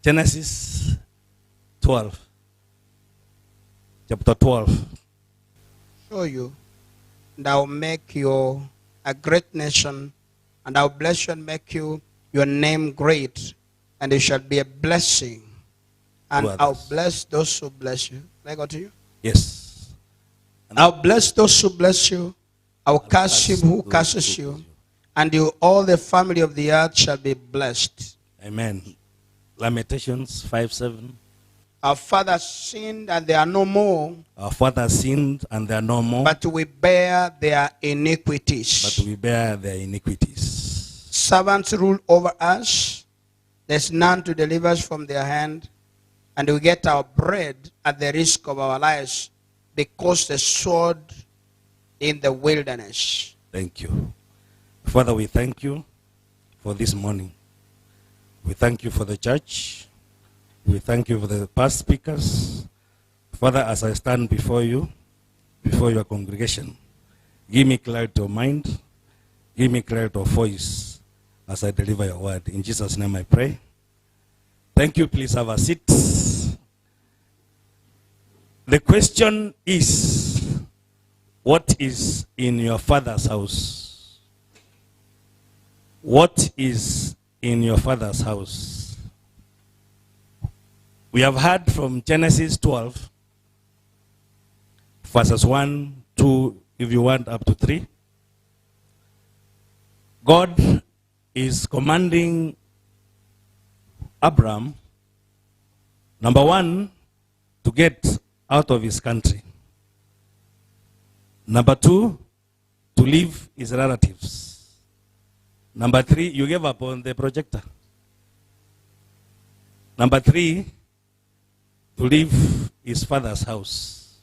Genesis 12. Chapter 12. Show you, and I'll make you a great nation, and I'll bless you and make you your name great, and it shall be a blessing. And I'll bless those who bless you. Can I go to you? Yes. And I'll bless those who bless you. I'll curse him who curses you. And you, all the family of the earth shall be blessed. Amen. Lamentations 5:7. Our fathers sinned and they are no more. Our fathers sinned and they are no more. But we bear their iniquities. But we bear their iniquities. Servants rule over us. There's none to deliver us from their hand. And we get our bread at the risk of our lives because the sword in the wilderness. Thank you. Father, we thank you for this morning. We thank you for the church. We thank you for the past speakers. Father, as I stand before you, before your congregation, give me clarity of mind, give me clarity of voice as I deliver your word. In Jesus' name I pray. Thank you. Please have a seat. The question is, what is in your father's house? What is in your father's house? We have heard from Genesis 12, verses 1, 2, if you want, up to 3. God is commanding Abraham, number 1, to get out of his country. Number 2, to leave his relatives. Number 3, you gave up on the projector. Number 3, to leave his father's house.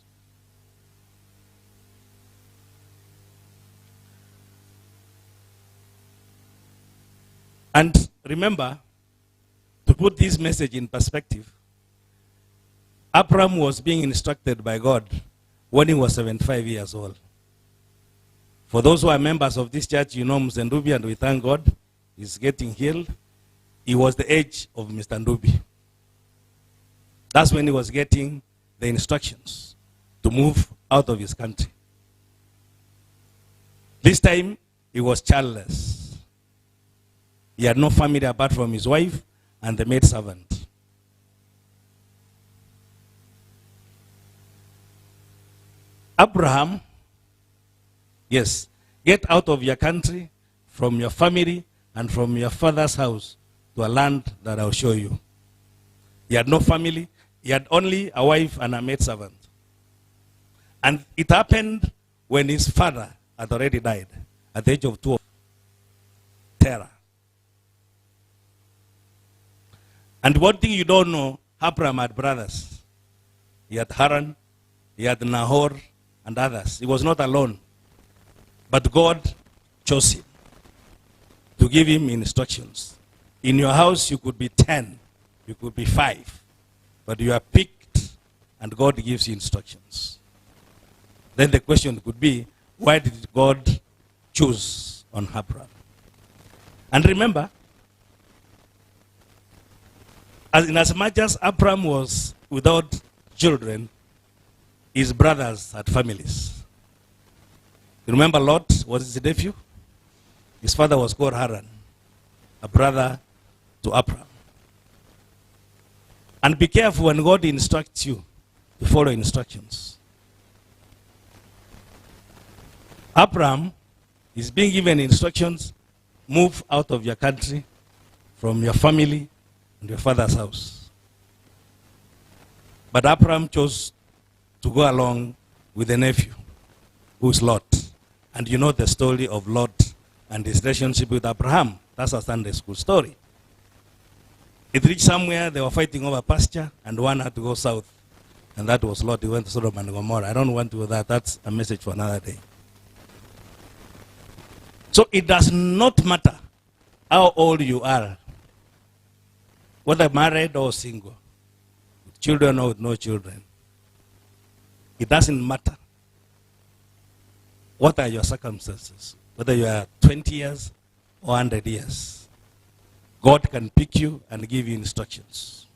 And remember, to put this message in perspective, Abraham was being instructed by God when he was 75 years old. For those who are members of this church, you know Mr. Ndubi, and we thank God he's getting healed. He was the age of Mr. Ndubi. That's when he was getting the instructions to move out of his country. This time, he was childless. He had no family apart from his wife and the maidservant. Abraham, yes, get out of your country, from your family, and from your father's house to a land that I'll show you. He had no family. He had only a wife and a maidservant. And it happened when his father had already died at the age of 12. Terror. And one thing you don't know, Abraham had brothers. He had Haran, he had Nahor, and others. He was not alone. But God chose him to give him instructions. In your house, you could be 10, you could be 5, but you are picked, and God gives you instructions. Then the question could be, why did God choose on Abraham? And remember, as much as Abraham was without children, his brothers had families. You remember Lot was his nephew? His father was called Haran, a brother to Abraham. And be careful when God instructs you to follow instructions. Abraham is being given instructions, move out of your country, from your family and your father's house. But Abraham chose to go along with the nephew, who is Lot. And you know the story of Lot and his relationship with Abraham. That's a Sunday school story. It reached somewhere, they were fighting over pasture, and one had to go south. And that was Lot. He went to Sodom and Gomorrah. I don't want to do that. That's a message for another day. So it does not matter how old you are, whether married or single, with children or with no children. It doesn't matter. What are your circumstances? Whether you are 20 years or 100 years. God can pick you and give you instructions.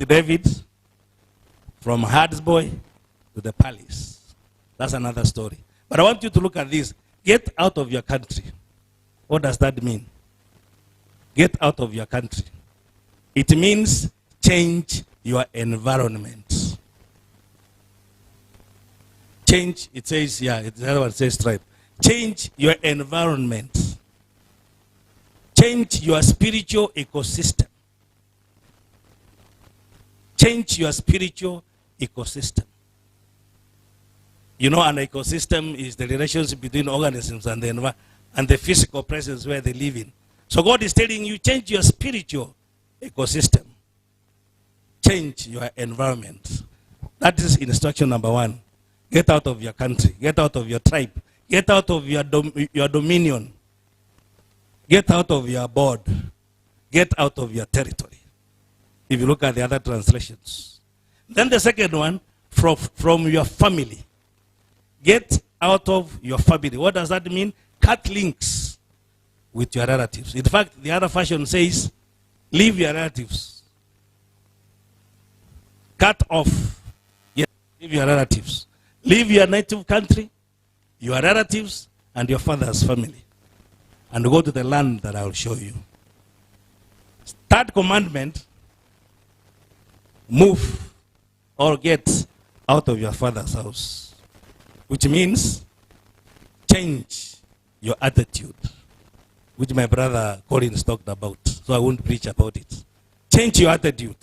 David, from hard boy to the palace. That's another story. But I want you to look at this. Get out of your country. What does that mean? Get out of your country. It means change your environment. Change, it says, the other one says tribe. Change your environment. Change your spiritual ecosystem. Change your spiritual ecosystem. You know, an ecosystem is the relationship between organisms and the physical presence where they live in. So God is telling you, change your spiritual ecosystem. Change your environment. That is instruction number 1. Get out of your country. Get out of your tribe. Get out of your dominion. Get out of your board. Get out of your territory. If you look at the other translations. Then the second one, from your family. Get out of your family. What does that mean? Cut links with your relatives. In fact, the other version says, leave your relatives. Cut off. Yes, leave your relatives. Leave your native country, your relatives, and your father's family. And go to the land that I will show you. Third commandment, move or get out of your father's house. Which means change your attitude. Which my brother Collins talked about. So I won't preach about it. Change your attitude.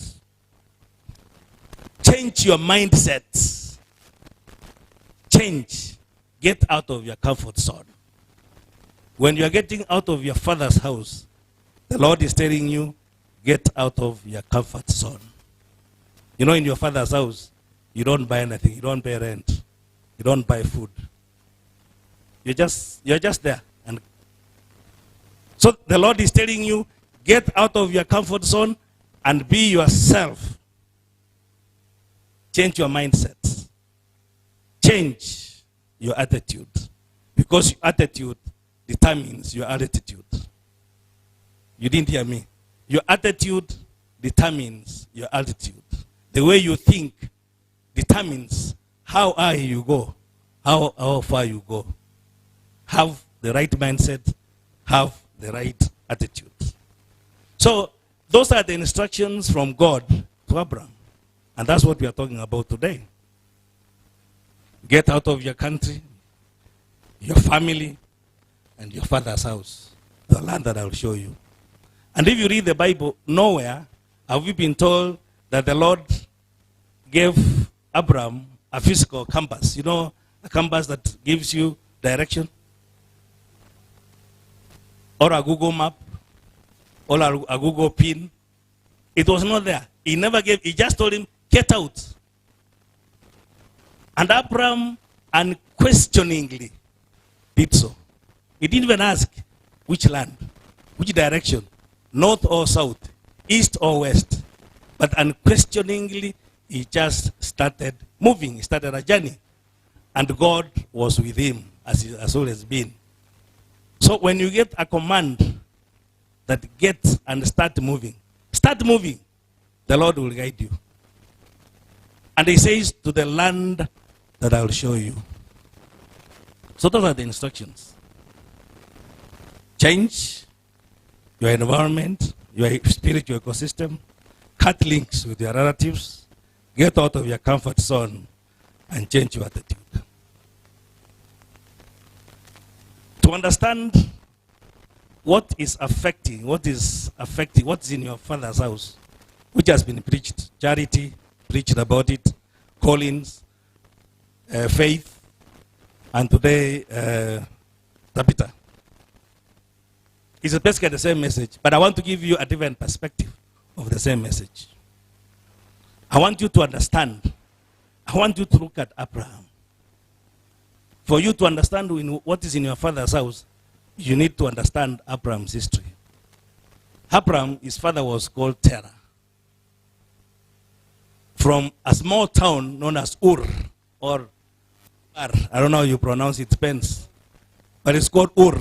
Change your mindset. Change. Get out of your comfort zone. When you are getting out of your father's house, the Lord is telling you, get out of your comfort zone. You know, in your father's house, you don't buy anything. You don't pay rent. You don't buy food. You're just there. And so the Lord is telling you, get out of your comfort zone and be yourself. Change your mindset. Change your attitude. Because your attitude determines your attitude. You didn't hear me. Your attitude determines your altitude. The way you think determines how high you go, how far you go. Have the right mindset, have the right attitude. So those are the instructions from God to Abraham. And that's what we are talking about today. Get out of your country, your family, and your father's house. The land that I will show you. And if you read the Bible, nowhere have we been told that the Lord gave Abraham a physical compass. You know, a compass that gives you direction? Or a Google map? Or a Google pin? It was not there. He never gave, he just told him, get out. And Abraham unquestioningly did so. He didn't even ask which land, which direction, north or south, east or west. But unquestioningly, he just started moving. He started a journey. And God was with him, as he has always been. So when you get a command that get and start moving, the Lord will guide you. And he says, to the land that I will show you. So those are the instructions. Change your environment, your spiritual ecosystem, cut links with your relatives, get out of your comfort zone, and change your attitude. To understand what is what's in your father's house, which has been preached, Charity preached about it, Collins, Faith, and today Tabitha. It's basically the same message, but I want to give you a different perspective of the same message. I want you to understand. I want you to look at Abraham. For you to understand what is in your father's house, you need to understand Abraham's history. Abraham, his father was called Terah. From a small town known as Ur, or Ar, I don't know how you pronounce it, depends. But it's called Ur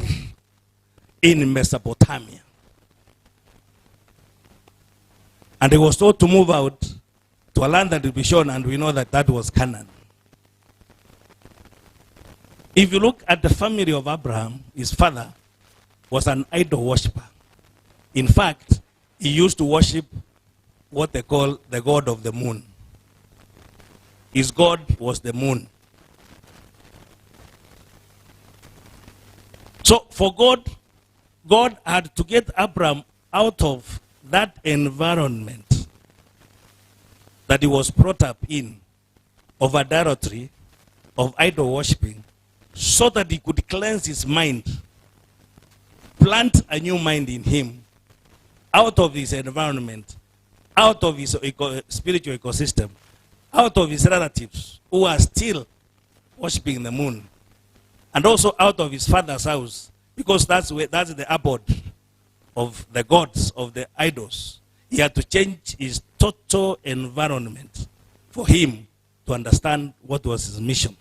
in Mesopotamia. And he was told to move out to a land that will be shown, and we know that that was Canaan. If you look at the family of Abraham, his father was an idol worshiper. In fact, he used to worship what they call the god of the moon. His god was the moon. So for God had to get Abraham out of that environment that he was brought up in, of idolatry, of idol worshipping, so that he could cleanse his mind, plant a new mind in him, out of his environment, out of his spiritual ecosystem, out of his relatives who are still worshipping the moon, and also out of his father's house, because that's the abode of the gods, of the idols. He had to change his total environment for him to understand what was his mission.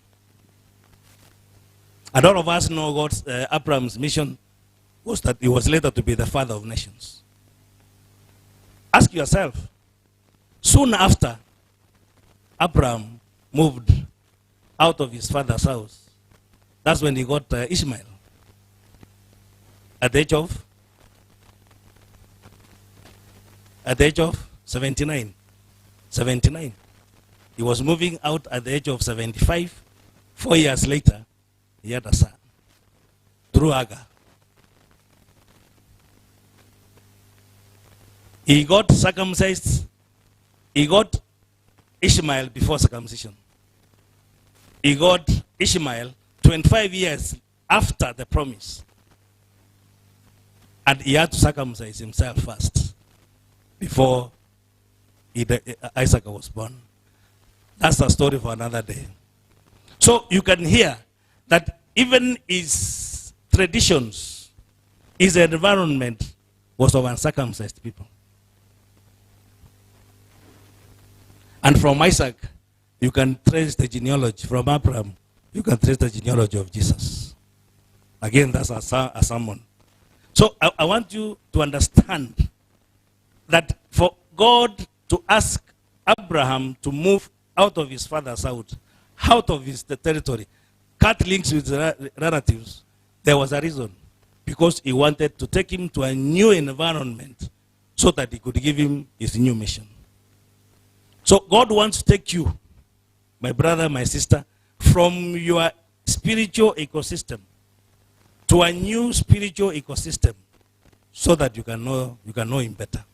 And all of us know Abraham's mission was that he was later to be the father of nations. Ask yourself, soon after Abraham moved out of his father's house, that's when he got Ishmael. At the age of 79. 79. He was moving out at the age of 75. 4 years later, he had a son through Hagar. He got circumcised. He got Ishmael before circumcision. He got Ishmael 25 years after the promise. And he had to circumcise himself first before Isaac was born. That's a story for another day. So you can hear that even his traditions, his environment was of uncircumcised people. And from Isaac, you can trace the genealogy. From Abraham, you can trace the genealogy of Jesus. Again, that's a sermon. So I want you to understand that for God to ask Abraham to move out of his father's house, out of his territory, cut links with relatives, there was a reason. Because he wanted to take him to a new environment so that he could give him his new mission. So God wants to take you, my brother, my sister, from your spiritual ecosystem to a new spiritual ecosystem so that you can know him better.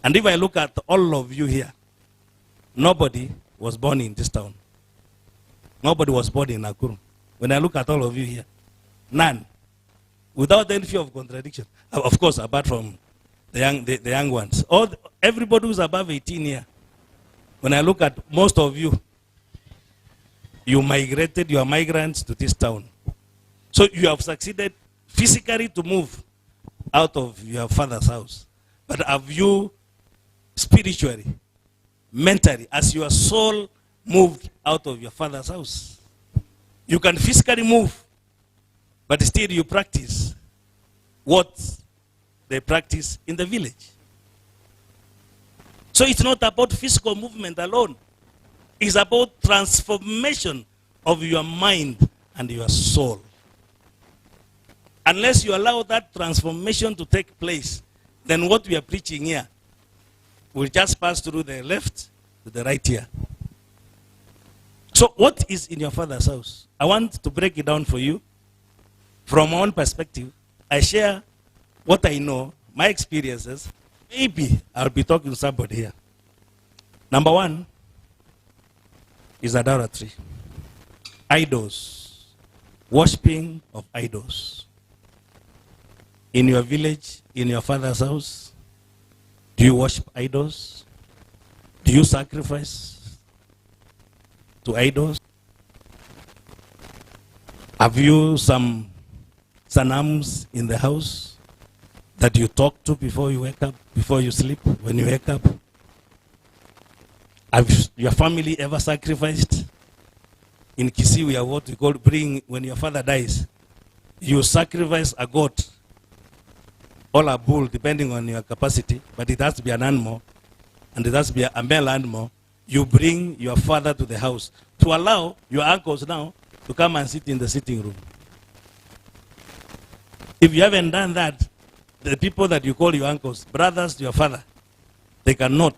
And if I look at all of you here, nobody was born in this town. Nobody was born in Nakuru. When I look at all of you here, none. Without any fear of contradiction. Of course, apart from the young ones. Everybody who's above 18 here, when I look at most of you, you migrated, you are migrants to this town. So you have succeeded physically to move out of your father's house. But have you spiritually, mentally, as your soul moved out of your father's house? You can physically move, but still you practice what they practice in the village. So it's not about physical movement alone. It's about transformation of your mind and your soul. Unless you allow that transformation to take place, then what we are preaching here will just pass through the left to the right here. So what is in your father's house? I want to break it down for you. From my own perspective, I share what I know, my experiences. Maybe I'll be talking to somebody here. Number one is idolatry. Idols. Worshipping of idols. In your village, in your father's house, do you worship idols? Do you sacrifice to idols? Have you some sanams in the house that you talk to before you wake up, before you sleep, when you wake up? Have your family ever sacrificed? In K.C.C, we have what we call when your father dies, you sacrifice a goat or a bull, depending on your capacity, but it has to be an animal, and it has to be a male animal, you bring your father to the house to allow your uncles now to come and sit in the sitting room. If you haven't done that, the people that you call your uncles, brothers to your father, they cannot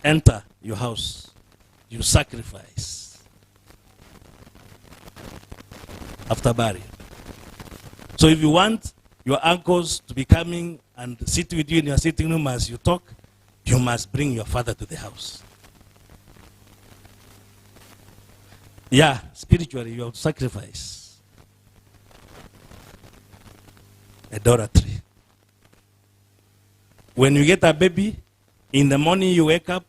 enter your house. You sacrifice after burial. So if you want your uncles to be coming and sit with you in your sitting room as you talk, you must bring your father to the house. Yeah, spiritually you have to sacrifice. Idolatry. When you get a baby, in the morning you wake up,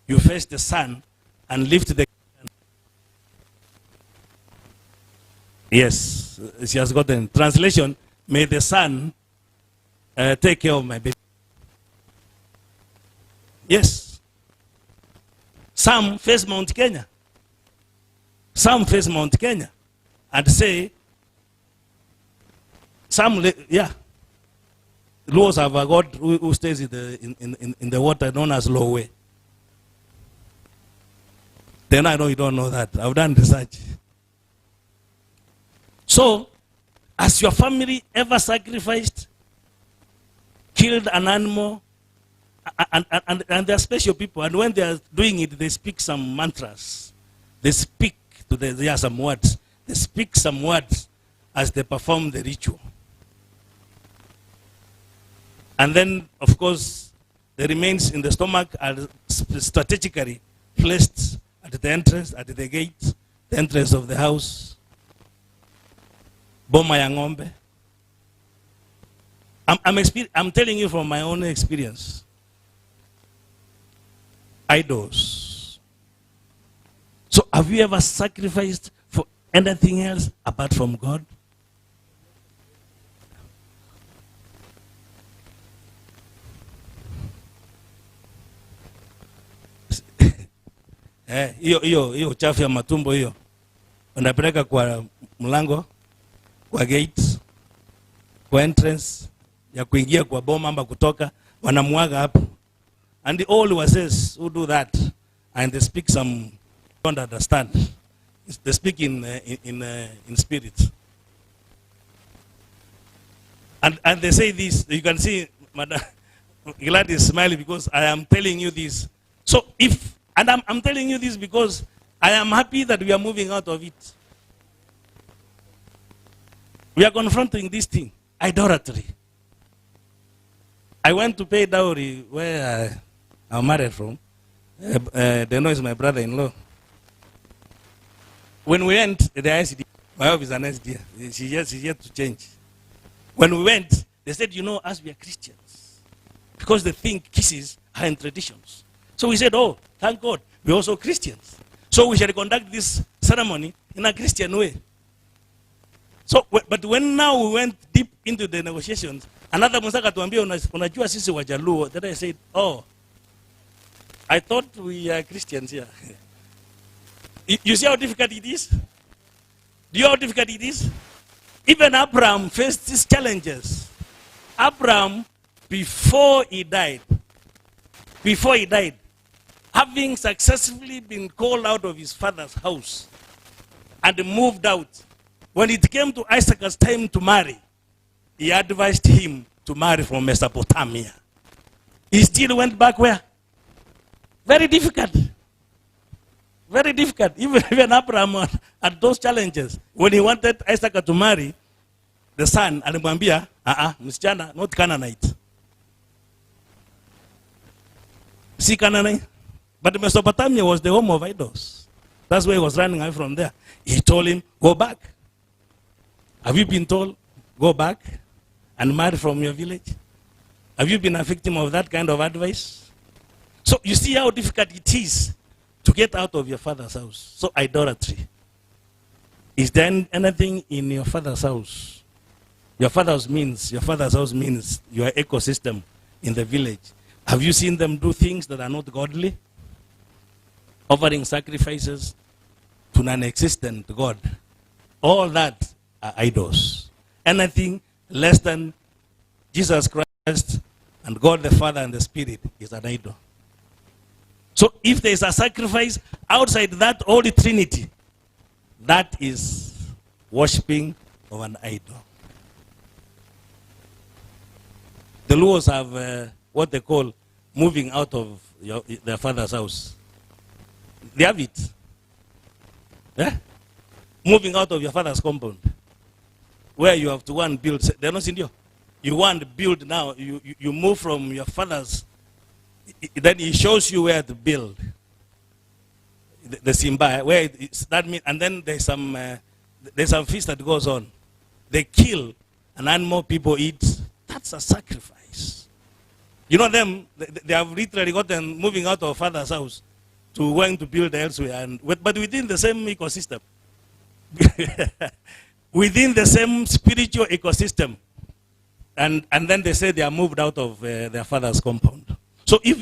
you face the sun and lift the... Yes, she has gotten translation. May the sun take care of my baby. Yes. Some face Mount Kenya. Some face Mount Kenya and say, yeah, laws have a God who stays in the water known as Lowe. Then I know you don't know that. I've done research. So, has your family ever sacrificed, killed an animal? And they're special people. And when they are doing it, they speak some mantras. They speak to there are some words. They speak some words as they perform the ritual. And then, of course, the remains in the stomach are strategically placed at the entrance, at the gate, the entrance of the house. Boma ya ng'ombe. I'm telling you from my own experience. Idols. So have you ever sacrificed for anything else apart from God? Hiyo uchafu ya matumbo hiyo unapeleka kwa mlango, kwa gate, kwa entrance ya kuingia kwa boma ama kutoka, wanamwaga hapo. And the old says who do that, and they speak some don't understand. They speak in spirit. And they say this. You can see Madam Glad is smiling because I am telling you this. So I'm telling you this because I am happy that we are moving out of it. We are confronting this thing, idolatry. I went to pay dowry where I'm married from. They know it's my brother-in-law. When we went to the ICD, my wife is an SD. She's yet to change. When we went, they said, you know, as we are Christians, because they think kisses are in traditions. So we said, oh, thank God, we're also Christians. So we shall conduct this ceremony in a Christian way. So, but when now we went deep into the negotiations, another Musaka tuambia unajua sisi Wajaluo, then I said, oh, I thought we are Christians here. You see how difficult it is? Do you know how difficult it is? Even Abraham faced these challenges. Abraham, before he died, having successfully been called out of his father's house and moved out, when it came to Isaac's time to marry, he advised him to marry from Mesopotamia. He still went back where? Very difficult. Very difficult. Even Abraham had those challenges. When he wanted Isaac to marry the son, alimwambia, msichana, not Canaanite. See Canaanite? But Mesopotamia was the home of idols. That's why he was running away from there. He told him, go back. Have you been told, go back and marry from your village? Have you been a victim of that kind of advice? So you see how difficult it is to get out of your father's house. So idolatry. Is there anything in your father's house? Your father's house means your ecosystem in the village. Have you seen them do things that are not godly? Offering sacrifices to non-existent God. All that are idols. Anything less than Jesus Christ and God the Father and the Spirit is an idol. So if there is a sacrifice outside that Holy Trinity, that is worshipping of an idol. The Luos have what they call moving out of their father's house. They have it. Yeah? Moving out of your father's compound. Where you have to go and build. They're not in you. You want to build now. You move from your father's. Then he shows you where to build. The Simba, where it's, that means, and then there's some feast that goes on. They kill an animal, people eat. That's a sacrifice. You know them, they have literally gotten moving out of father's house to going to build elsewhere, but within the same ecosystem. Within the same spiritual ecosystem. And then they say they are moved out of their father's compound. So if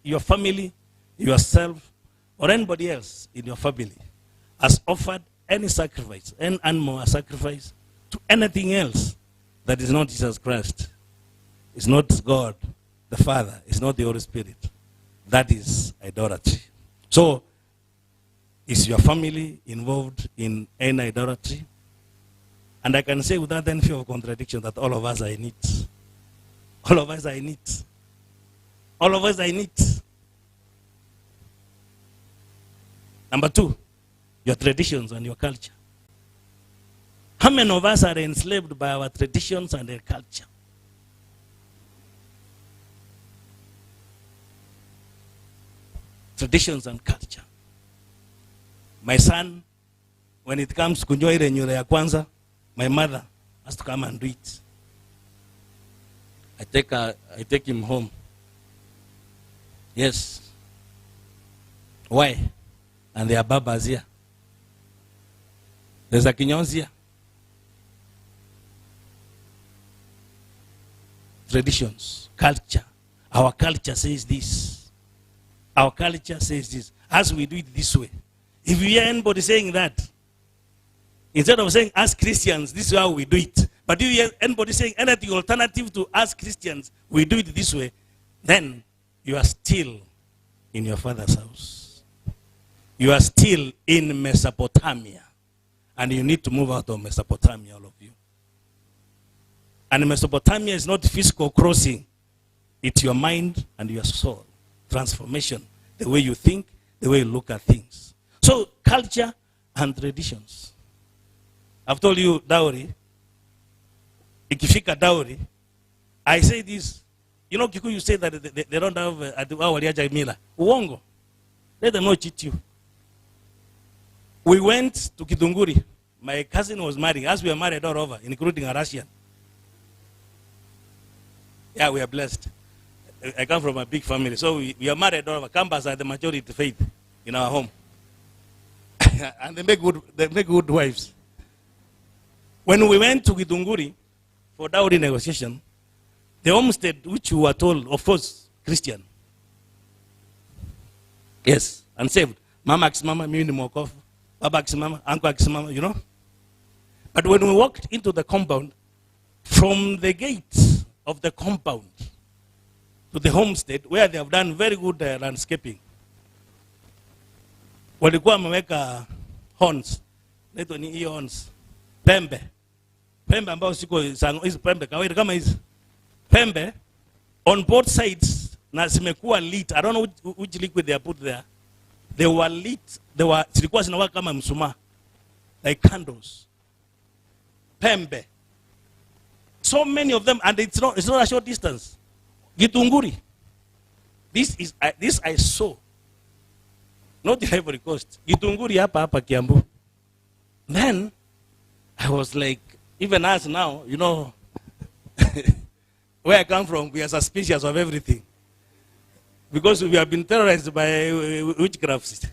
your family, yourself, or anybody else in your family has offered any sacrifice, any animal sacrifice to anything else that is not Jesus Christ, it's not God the Father, it's not the Holy Spirit, that is idolatry. So, is your family involved in any idolatry? And I can say without any fear of contradiction that all of us are in it. All of us are in it. All of us are in it. Number two, your traditions and your culture. How many of us are enslaved by our traditions and our culture? Traditions and culture. My son, when it comes to kunjua ile nywele ya kwanza, my mother has to come and do it. I take him home. Yes. Why? And there are babas here. There's a Kenyans here. Traditions, culture. Our culture says this. Our culture says this. As we do it this way. If you hear anybody saying that, instead of saying, as Christians, this is how we do it. But if you hear anybody saying anything alternative to as Christians, we do it this way, then you are still in your father's house. You are still in Mesopotamia. And you need to move out of Mesopotamia, all of you. And Mesopotamia is not physical crossing. It's your mind and your soul. Transformation. The way you think, the way you look at things. So, culture and traditions. I've told you dowry. Ikifika dowry. I say this. You know, Kikuyu say that they don't have mila. Uongo. Let them not cheat you. We went to Kidunguri. My cousin was married. As we were married all over, including a Russian. Yeah, we are blessed. I come from a big family. So we are married all over. Kambas are the majority faith in our home. And they make good wives. When we went to Kidunguri for dowry negotiation, the homestead, which we were told, of course, Christian. Yes, and saved. Mama akis mama, mimi ni mwokofu. Baba akis mama, uncle akis mama, you know. But when we walked into the compound, from the gate of the compound to the homestead, where they have done very good landscaping, walikuwa wameweka horns. Naitwa ni hiyo horns. Pembe. Pembe ambao siko hizi pembe kawaida kama hizi. Pembe on both sides na zimekuwa lit. I don't know which liquid they put there. They were lit. Zilikuwa zinawaka kama mshumaa. Like candles. Pembe. So many of them, and it's not a short distance. Gitunguri. This I saw. Not the Ivory Coast. Gitunguri hapa Kiambu. Then I was like, even us now, you know, where I come from, we are suspicious of everything. Because we have been terrorized by witchcrafts.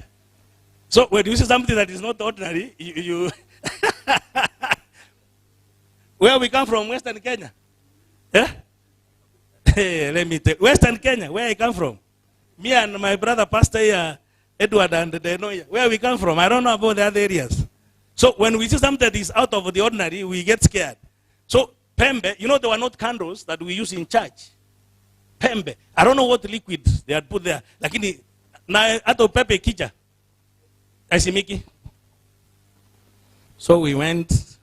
So when you see something that is not ordinary, you where we come from, Western Kenya. Yeah? Hey, let me tell you. Western Kenya, where I come from. Me and my brother pastor here, Edward, and they know where we come from. I don't know about the other areas. So when we see something that is out of the ordinary, we get scared. So Pembe, you know there were not candles that we use in church. Pembe. I don't know what liquid they had put there. Lakini Na hata upepe ikija haisimiki. So we went,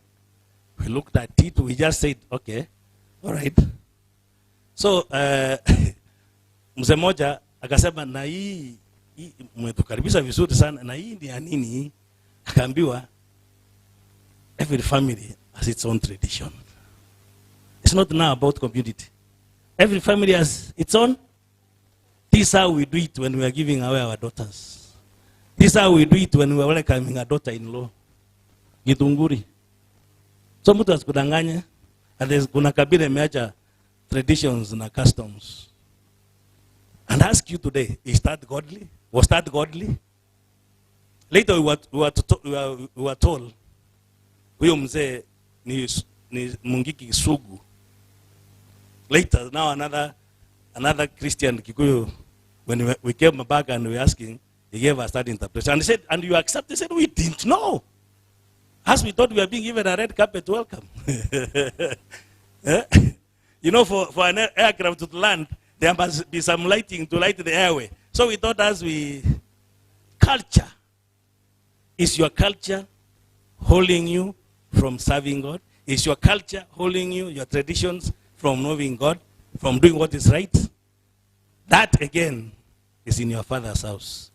we looked at it, we just said, okay, all right. So mzee mmoja akasema, na hii mmetukaribisha vizuri sana, na hii ni ya nini? Akaambiwa, every family has its own tradition. It's not now about community. Every family has its own. This is how we do it when we are giving away our daughters. This is how we do it when we are welcoming a daughter-in-law. Githunguri. So mtu asikudanganye. Kuna kabila imeacha traditions na customs. And ask you today, is that godly? Was that godly? Later we were told, huyo mzee ni Mungiki Sugu. Later, now another Christian Kikuyu, when we came back and we were asking, he gave us that interpretation. And he said, and you accept? He said, we didn't know. As we thought we were being given a red carpet welcome. You know, for an aircraft to land, there must be some lighting to light the airway. So we thought culture. Is your culture holding you from serving God? Is your culture holding you, your traditions, from knowing God, from doing what is right? That again is in your father's house.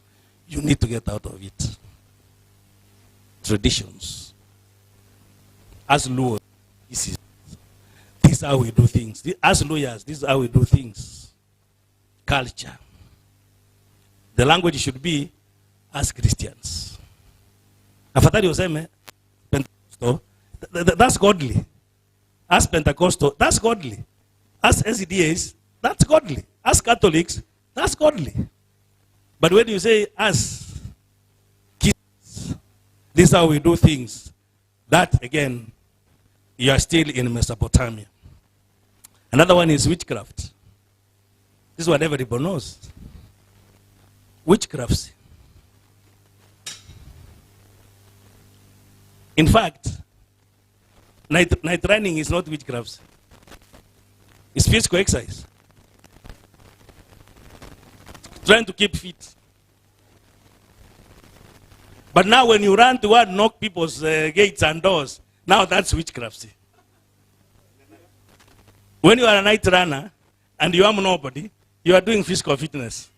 You need to get out of it. Traditions. As lawyers, this is how we do things. As lawyers, this is how we do things. Culture. The language should be as Christians. Afadhali useme Pentecostal, that's godly. As Pentecostal, that's godly. As SDAs, that's godly. As Catholics, that's godly. But when you say as kids, this is how we do things, that again, you are still in Mesopotamia. Another one is witchcraft. This is what everybody knows. Witchcraft. In fact, night running is not witchcraft. It's physical exercise. Trying to keep fit. But now when you run to knock people's gates and doors, now that's witchcraft. When you are a night runner and you are nobody, you are doing physical fitness.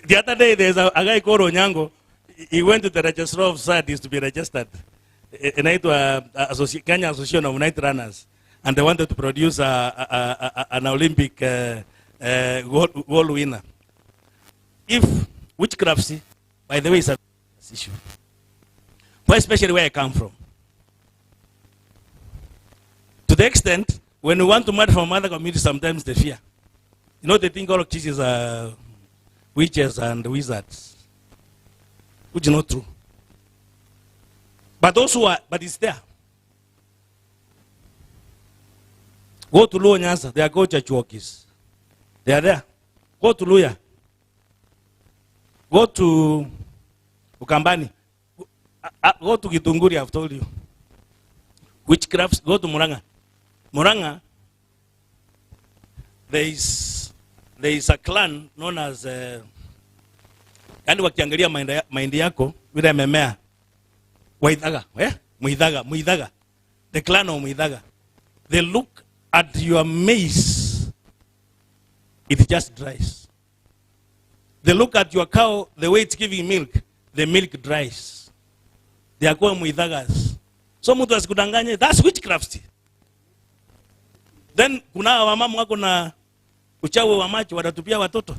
The other day, there's a guy called Onyango. He went to the registrar of societies to be registered. Kenya Association of Night Runners. And they wanted to produce an Olympic gold winner. If witchcraft, by the way, is an issue. But especially where I come from. To the extent, when we want to marry from other communities, sometimes they fear. You know, they think all of churches are witches and wizards, which is not true. But those who are, but it's there. Go to Luo Nyasa, they are called church walkers. They are there. Go to Luya. Go to Ukambani. Go to Githunguri, I've told you. Witchcrafts, go to Muranga. Muranga, there is a clan known as yani wakiangalia mahindi yako vile memea Waithaga, Muithaga, the clan of Muithaga. They look at your maize, it just dries. They look at your cow, the way it's giving milk, the milk dries. They are called Muithagas. So mtu asikudanganye, that's witchcraft. Then kuna wamama wako na uchawi wa macho watatupia watoto.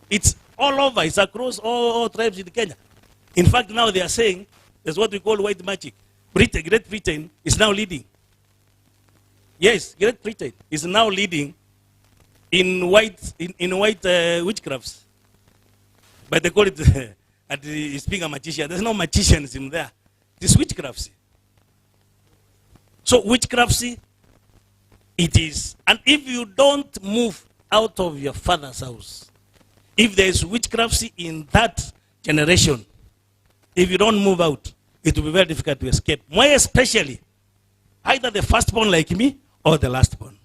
It's all over, it's across all tribes in Kenya. In fact, now they are saying there's what we call white magic. Great Britain is now leading. Yes, Great Britain is now leading in white witchcrafts. But they call it it's being a magician. There's no magicians in there. It's witchcrafts. So witchcrafts, it is. And if you don't move out of your father's house, if there is witchcraft in that generation, if you don't move out, it will be very difficult to escape. More especially, either the firstborn like me or the lastborn.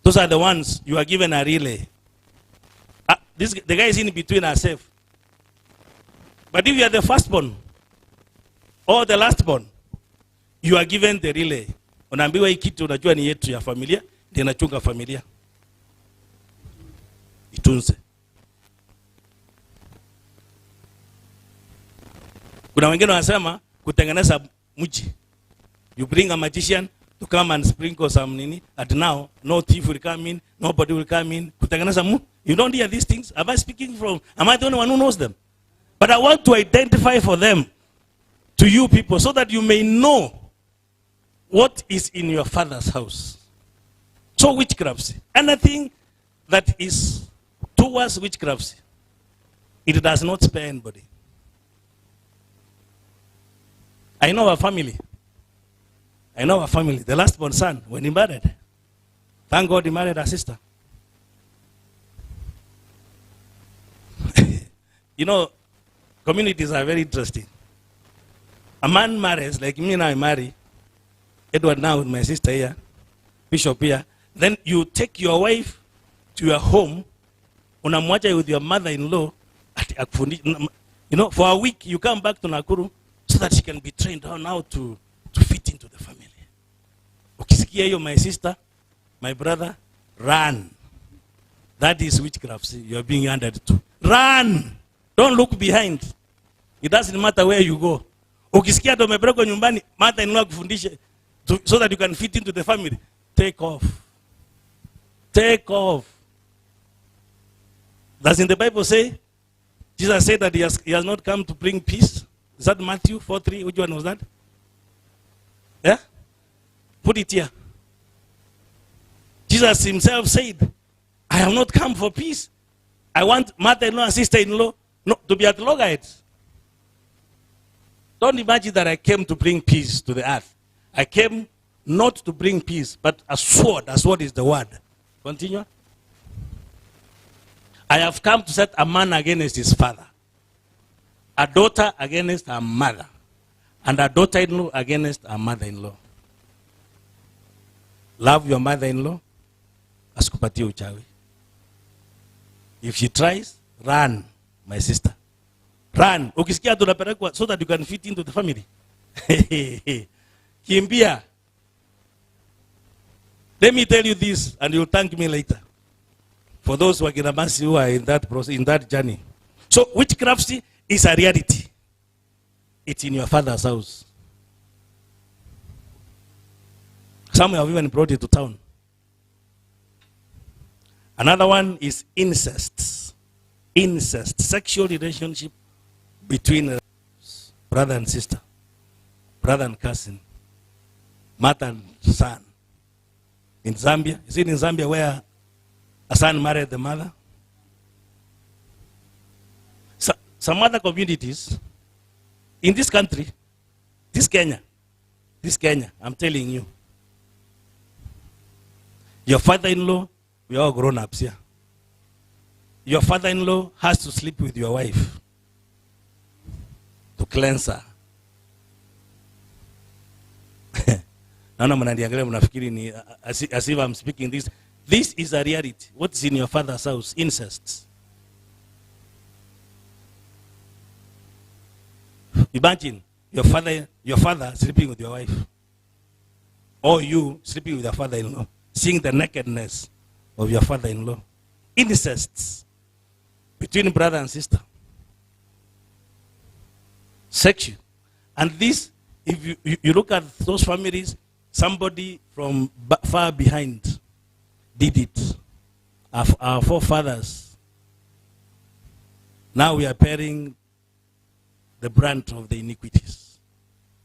Those are the ones you are given a relay. The guys in between are safe. But if you are the firstborn or the lastborn, you are given the relay. Unaambiwa hii kitu unajua ni yetu ya familia, ndio inachunga familia. Itunze. Kuna wengine wanasema kutengeneza mji. You bring a magician to come and sprinkle some nini, and now no thief will come in, nobody will come in. Kutengeneza mji. You don't hear these things? Am I speaking from, am I the only one who knows them? But I want to identify for them to you people so that you may know what is in your father's house. So witchcraft, anything that is towards witchcraft, it does not spare anybody. I know our family. I know our family. The last born son, when he married, thank God he married a sister. You know, communities are very interesting. A man marries, like me now I marry, Edward now with my sister here, Bishop here. Then you take your wife to your home, unamwacha with your mother-in-law, you know, for a week you come back to Nakuru so that she can be trained on how to fit into the family. Ukisikia hiyo, my sister, my brother, run. That is witchcraft you are being handed to. Run! Don't look behind. It doesn't matter where you go. Ukisikia ndo umepelekwa nyumbani, mother-in-law kufundishe so that you can fit into the family. Take off. Take off. Doesn't the Bible say? Jesus said that he has not come to bring peace. Is that Matthew 4:3? Which one was that? Yeah? Put it here. Jesus himself said, I have not come for peace. I want mother-in-law and sister-in-law to be at loggerheads. Don't imagine that I came to bring peace to the earth. I came not to bring peace, but a sword. A sword is the word. Continue. I have come to set a man against his father, a daughter against her mother, and a daughter-in-law against her mother-in-law. Love your mother-in-law, asikupatie uchawi. If she tries, run, my sister. Run. Ukisikia tunapelekwa so that you can fit into the family. Kimbia. Let me tell you this, and you'll thank me later. For those who are Kinamasi who are in that process, in that journey. So witchcraft is a reality. It's in your father's house. Some have even brought it to town. Another one is incest. Incest, sexual relationship between brother and sister, brother and cousin, mother and son. In Zambia, is it in Zambia where a son married the mother? So, some other communities in this country, this Kenya, I'm telling you, your father-in-law, we are all grown-ups here. Your father-in-law has to sleep with your wife to cleanse her. Naona mnaniangalia mnafikiri ni as if I'm speaking this. This is a reality. What's in your father's house? Incest. Imagine your father sleeping with your wife, or you sleeping with your father-in-law, seeing the nakedness of your father-in-law. Incest between brother and sister. Sexual. And this, if you look at those families, somebody from far behind did it. Our forefathers. Now we are bearing the brunt of the iniquities.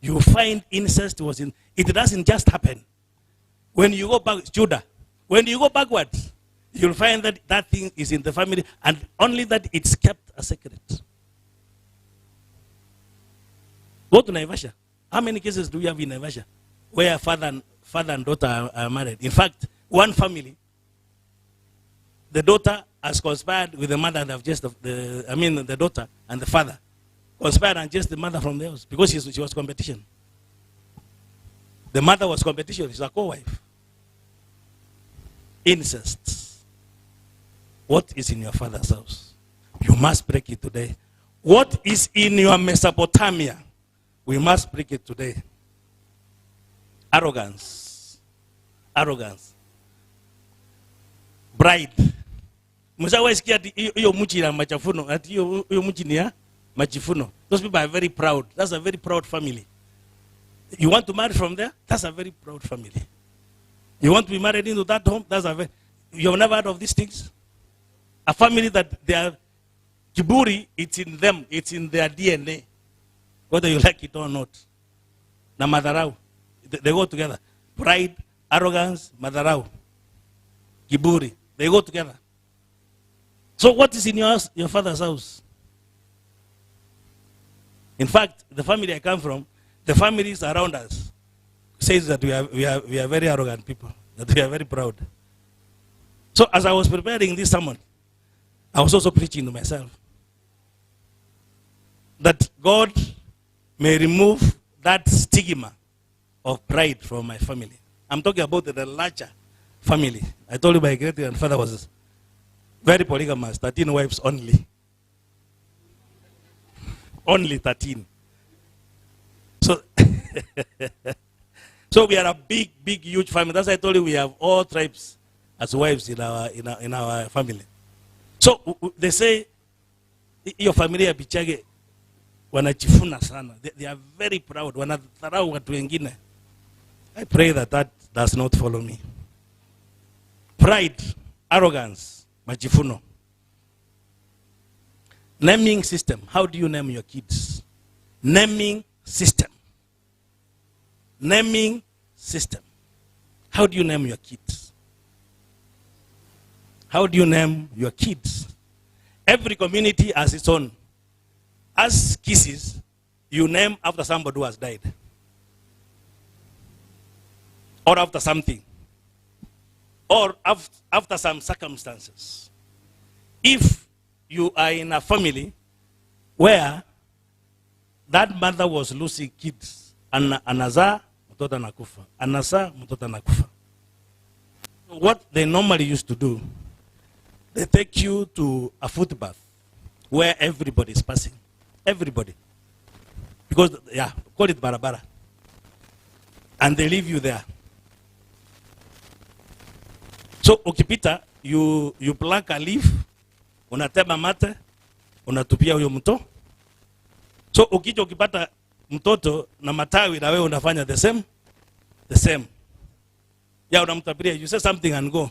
You find incest was in, it doesn't just happen. When you go back, Judah, when you go backwards, you'll find that that thing is in the family, and only that it's kept a secret. Go to Naivasha. How many cases do we have in Naivasha where father and daughter are married? In fact, one family, the daughter has conspired with the mother and the daughter and the father conspired and just the mother from the house because she was competition. The mother was competition. She's a co-wife. Incest. What is in your father's house? You must break it today. What is in your Mesopotamia? We must break it today. Arrogance. Arrogance. Pride. Mshawaisikia hiyo mchi na machafuno, ati hiyo mchi ni ya machifuno. Those people are very proud. That's a very proud family. You want to marry from there? That's a very proud family. You want to be married into that home? That's a very... You have never heard of these things? A family that they are kiburi, it's in them. It's in their DNA. Whether you like it or not. Na madharau. They go together. Pride, arrogance, madharau. Kiburi. They go together. So what is in your father's house? In fact, the family I come from, the families around us, says that we are very arrogant people, that we are very proud. So as I was preparing this sermon, I was also preaching to myself that God may remove that stigma of pride from my family. I'm talking about the larger family. I told you my great grandfather was very polygamous, 13 wives only. Only 13. So, so we are a big, huge family. That's why I told you we have all tribes as wives in our family. So they say, your family ya Bichage wanachifuna sana. They are very proud. Wanadharau watu wengine. I pray that does not follow me. Pride, arrogance, majifuno. Naming system. How do you name your kids? Naming system. Naming system. How do you name your kids? How do you name your kids? Every community has its own. As K.H.C.C, you name after somebody who has died. Or after something. Or after some circumstances. If you are in a family where that mother was losing kids, anaza mtoto anakufa, anasa mtoto anakufa. What they normally used to do, they take you to a footbath where everybody is passing. Everybody. Because, yeah, call it barabara. And they leave you there. So, ukipita, you pluck a leaf, unatema mate, unatupia huyo mto. So, ukija ukipata mtoto na matawi na wewe unafanya the same. The same. Yeah, unamtabiria, you say something and go.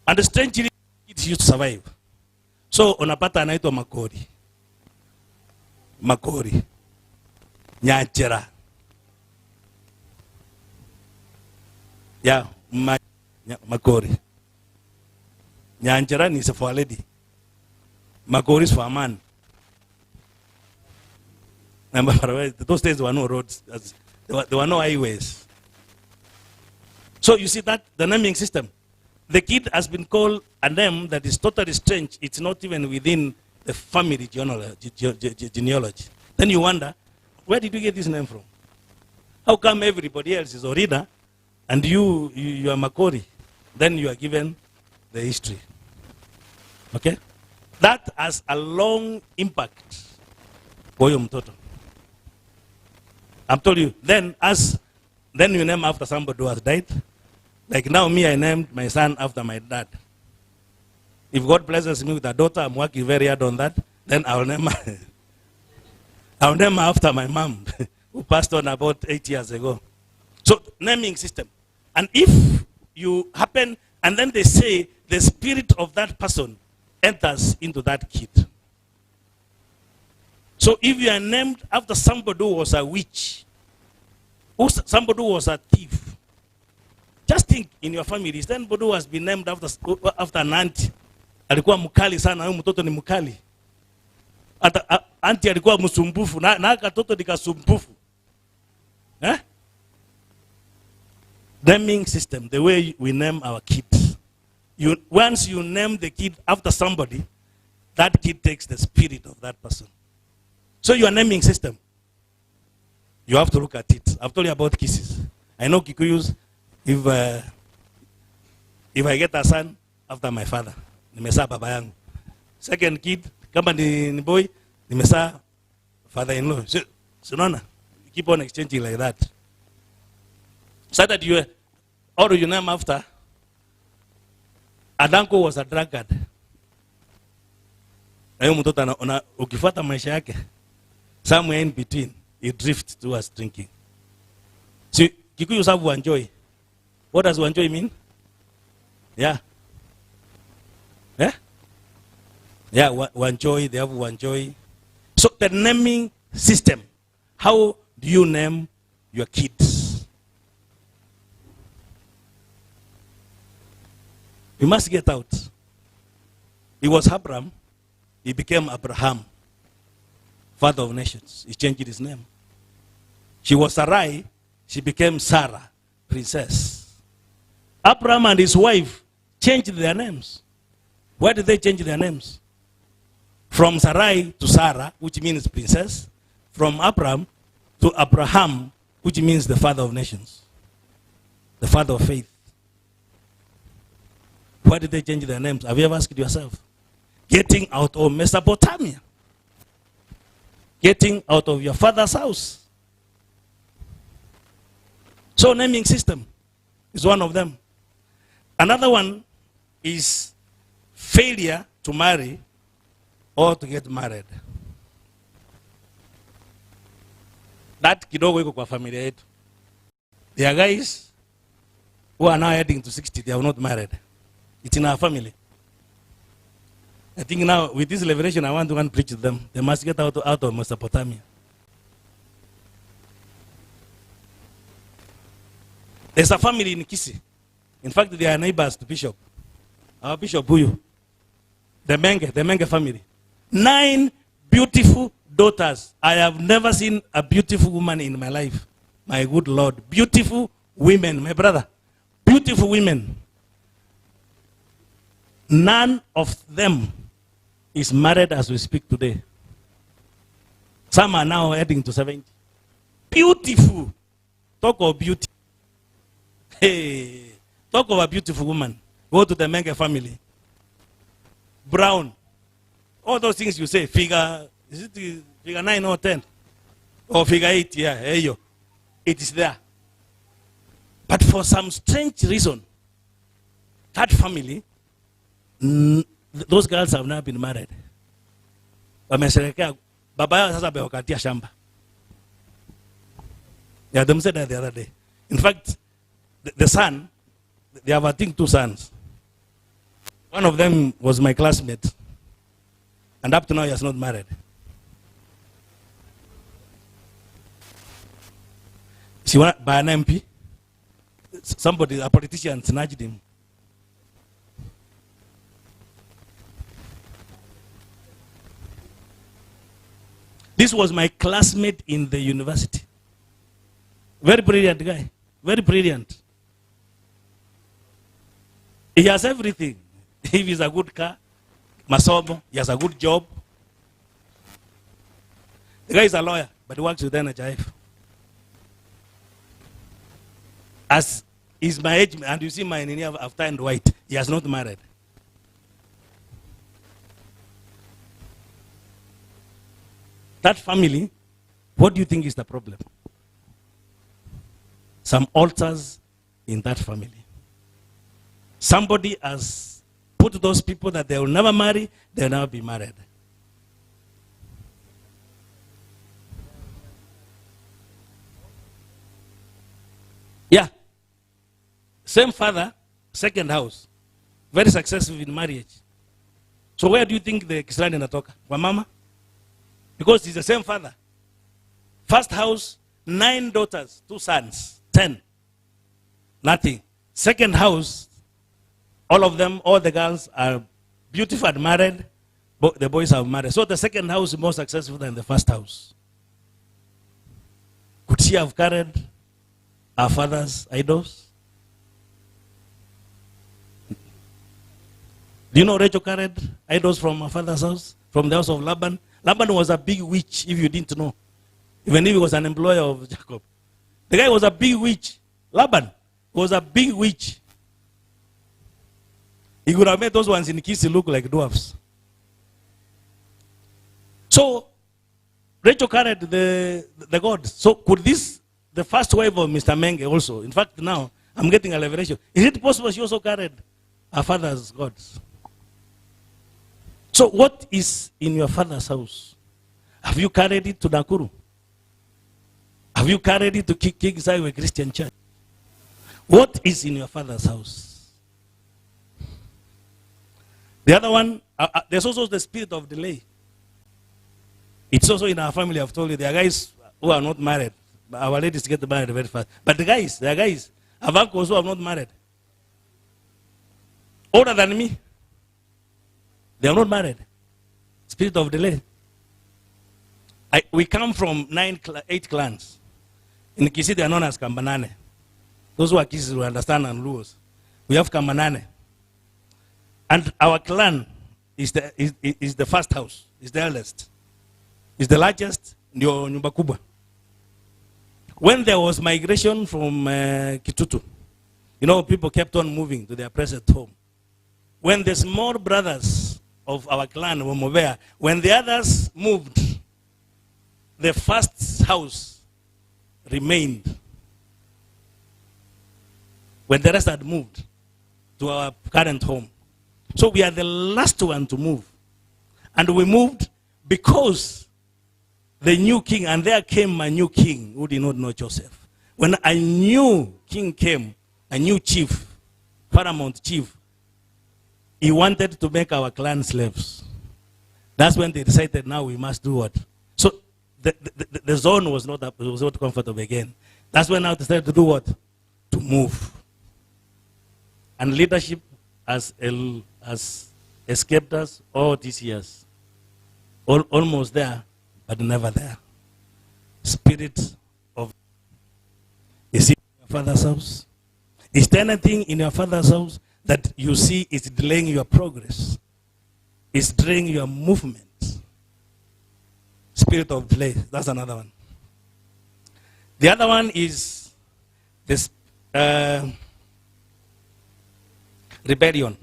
And strangely, it used to survive. So, unapata anaitwa makori. Makori. Nyachera. Yeah, makori. Nyanchera is for a lady. Makori is for a man. Remember, those days there were no roads. There were no highways. So you see that, the naming system. The kid has been called a name that is totally strange. It's not even within the family genealogy. Then you wonder, where did you get this name from? How come everybody else is Orida and you are Makori? Then you are given the history. Okay? That has a long impact. Koyo mtoto. I'm telling you, then you name after somebody who has died. Like now me, I named my son after my dad. If God blesses me with a daughter, I'm working very hard on that, then I'll name her after my mom, who passed on about 8 years ago. So, naming system. And if you happen, and then they say the spirit of that person enters into that kid. So if you are named after somebody who was a witch, or somebody who was a thief, just think in your family, is there anybody who has been named after an auntie? Alikuwa mkali sana, huyu mtoto ni mkali. Ata auntie alikuwa msumbufu, na katoto nikasumbufu. Eh? Naming system, the way we name our kids. Once you name the kid after somebody, that kid takes the spirit of that person. So your naming system, you have to look at it. I've told you about K.H.C.C. I know Kikuyus, if If I get a son, after my father, nimesa baba yangu. Second kid, kama ni boy, nimesa father-in-law. So no, keep on exchanging like that. So that you name after, Adanko was a drunkard. Na mtoto ukifuata maisha yake, somewhere in between, he drifts towards drinking. So, Kikuyu have wanjoy. What does wanjoy mean? Yeah. Yeah? Yeah, wanjoy, they have wanjoy. So the naming system, how do you name your kids? You must get out. He was Abraham, he became Abraham, father of nations. He changed his name. She was Sarai, she became Sarah, princess. Abraham and his wife changed their names. Why did they change their names? From Sarai to Sarah, which means princess. From Abraham to Abraham, which means the father of nations. The father of faith. Why did they change their names? Have you ever asked yourself? Getting out of Mesopotamia. Getting out of your father's house. So naming system is one of them. Another one is failure to marry or to get married. That kidogo iko kwa familia yetu. There are guys who are now heading to 60, they are not married. It's in our family. I think now with this revelation I want to preach to them. They must get out of Mesopotamia. There's a family in K.C.C. In fact, they are neighbors to Bishop. Our Bishop Buyu. The Menge family. 9 beautiful daughters. I have never seen a beautiful woman in my life. My good Lord. Beautiful women, my brother. Beautiful women. None of them is married as we speak today. Some are now heading to 70. Beautiful. Talk of beauty. Hey, talk of a beautiful woman. Go to the Menge family. Brown. All those things you say, figure 9 or 10? Or figure 8, yeah, hey yo. It is there. But for some strange reason, that family, those girls have now been married. Wameserekea, baba yao sasa amewakatia shamba. Yeah, them said that the other day. In fact, the son, they have I think 2 sons. One of them was my classmate. And up to now he has not married. She went by an MP. Somebody, a politician, snatched him. This was my classmate in the university. Very brilliant guy. Very brilliant. He has everything. If he's a good car, masomo, he has a good job. The guy is a lawyer, but he works with NHIF. As is my age, and you see my engineer after and white, he has not married. That family, what do you think is the problem? Some altars in that family. Somebody has put those people that they will never marry, they will never be married. Yeah. Same father, second house. Very successful in marriage. So where do you think the Kisirani inatoka? Kwa mama? Because it's the same father. First house, 9 daughters, 2 sons, 10. Nothing. Second house, all of them, all the girls are beautiful and married. But the boys are married. So the second house is more successful than the first house. Could she have carried our father's idols? Do you know Rachel carried idols from her father's house? From the house of Laban? Laban was a big witch, if you didn't know. Even if he was an employer of Jacob. The guy was a big witch. Laban was a big witch. He could have made those ones in K.H.C.C look like dwarfs. So, Rachel carried the gods. So, could this, the first wife of Mr. Menge also, in fact now, I'm getting a revelation. Is it possible she also carried her father's gods? So, what is in your father's house? Have you carried it to Nakuru? Have you carried it to K.H.C.C Christian Church? What is in your father's house? The other one, there's also the spirit of delay. It's also in our family. I've told you, there are guys who are not married. Our ladies get married very fast. But there are guys, I've uncles who are not married. Older than me. They are not married. Spirit of delay. We come from 8 clans. In K.H.C.C they are known as Kambanane. Those who are K.H.C.C will understand and rules. We have Kambanane. And our clan is the first house, is the eldest. Is the largest, nyumba kubwa. When there was migration from Kitutu, you know, people kept on moving to their present home. When the small brothers of our clan were Movea, when the others moved, the first house remained. When the rest had moved to our current home. So we are the last one to move. And we moved because the new king, and there came a new king who did not know Joseph. When a new king came, a new chief, paramount chief, he wanted to make our clan slaves. That's when they decided now we must do what? So the zone was not comfortable again. That's when now they decided to do what? To move. And leadership has escaped us all these years. Almost there, but never there. Spirit of, is it in your father's house? Is there anything in your father's house that you see is delaying your progress? Is delaying your movement? Spirit of delay, that's another one. The other one is this rebellion.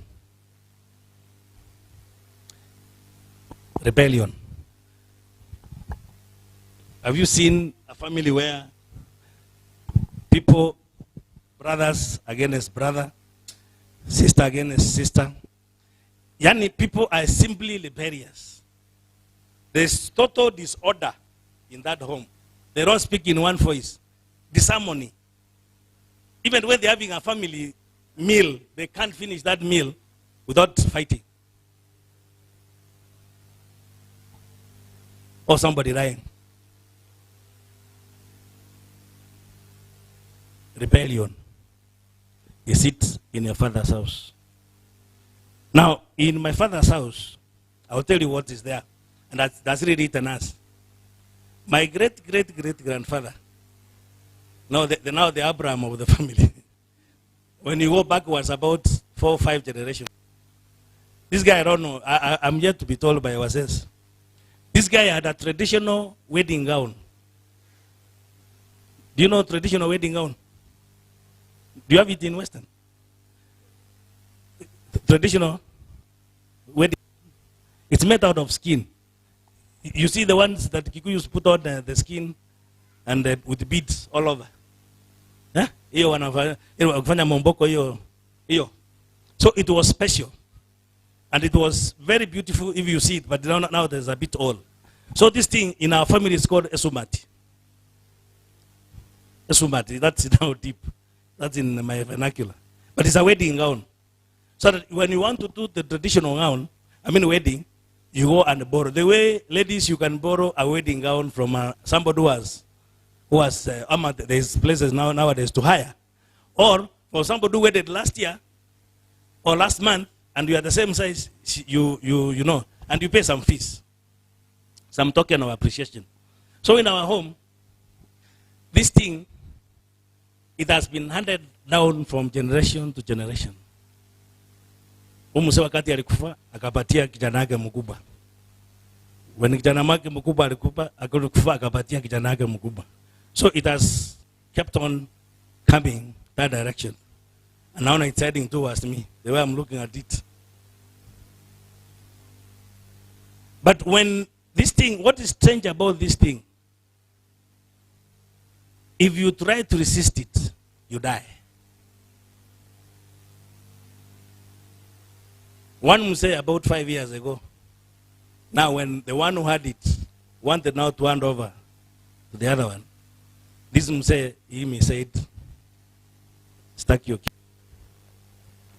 Rebellion. Have you seen a family where people, brothers against brother, sister against sister? Yani, people are simply rebellious. There's total disorder in that home. They don't speak in one voice. Disharmony. Even when they're having a family meal, they can't finish that meal without fighting. Or somebody dying. Rebellion. Is it in your father's house? Now, in my father's house, I'll tell you what is there. And that's really written as. My great-great-great-grandfather, now the Abraham of the family, when you go backwards about 4 or 5 generations, this guy, I don't know, I'm yet to be told by ourselves. This guy had a traditional wedding gown. Do you know traditional wedding gown? Do you have it in Western? Traditional wedding. It's made out of skin. You see the ones that Kikuyus put on the skin and with beads all over. Huh? So it was special. And it was very beautiful if you see it, but now there's a bit old. So this thing in our family is called esumati. Esumati, that's now deep. That's in my vernacular. But it's a wedding gown. So that when you want to do the traditional gown, wedding, you go and borrow. The way, ladies, you can borrow a wedding gown from somebody who has there's places nowadays to hire. Or for somebody who wedded last year or last month, and you are the same size, you know, and you pay some fees. Some token of appreciation. So in our home, this thing, it has been handed down from generation to generation. Mzee wakati alikufa akapatia kijana yake mkubwa. When kijana wake mkubwa alikufa akapatia kijana yake mkubwa. So it has kept on coming that direction. And now it's heading towards me. The way I'm looking at it, But when this thing, what is strange about this thing? If you try to resist it, you die. One will say about 5 years ago, now when the one who had it wanted now to hand over to the other one, this Mse, he said, stuck your key.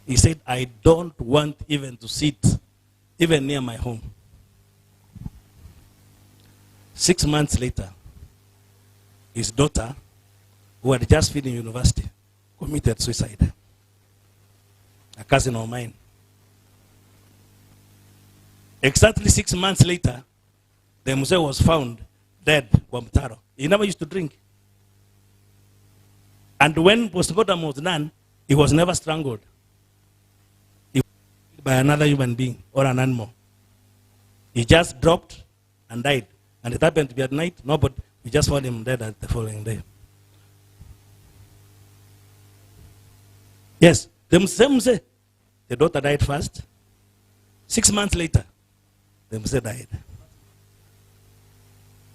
He said, I don't want even to sit even near my home. 6 months later, his daughter, who had just finished university, committed suicide. A cousin of mine. Exactly 6 months later, the Muse was found dead kwa mtaro. He never used to drink. And when postmortem was done, he was never strangled. He was killed by another human being or an animal. He just dropped and died. And it happened to be at night. No, but we just found him dead at the following day. Yes, the Muse, the daughter died first. 6 months later, the Muse died.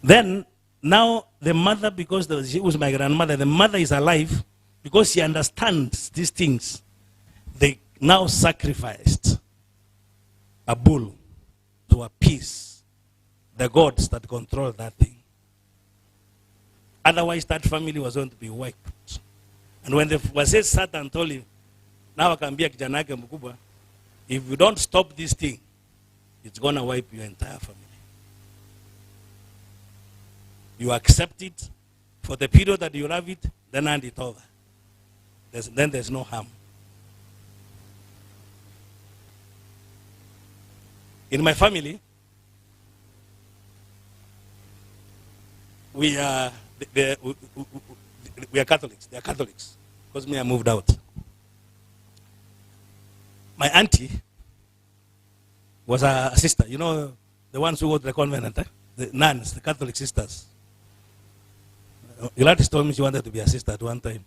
Then, now the mother, because she was my grandmother, the mother is alive, because she understands these things. They now sacrificed a bull to appease the gods that control that thing. Otherwise, that family was going to be wiped. And when the Wazee sat and told him, now akaambia kijana yake mkubwa, if you don't stop this thing, it's going to wipe your entire family. You accept it for the period that you love it, then hand it over. Then there's no harm. In my family, we are Catholics. They are Catholics because me, I moved out. My auntie was a sister. You know, the ones who go to the convent, the nuns, the Catholic sisters. Gladys told me she wanted to be a sister at one time.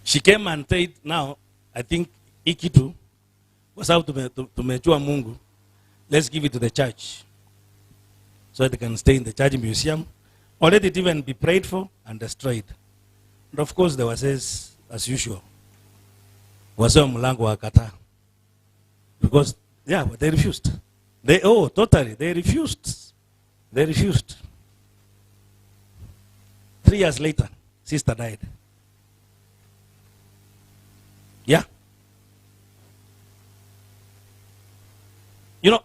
She came and said, now, I think Ikitu was out to mechua Mungu. Let's give it to the church so they can stay in the church museum, or let it even be prayed for and destroyed. And of course, there was, as usual, was a mlango wa kata. Because, yeah, they refused. Totally, they refused. They refused. 3 years later, sister died. Yeah. You know,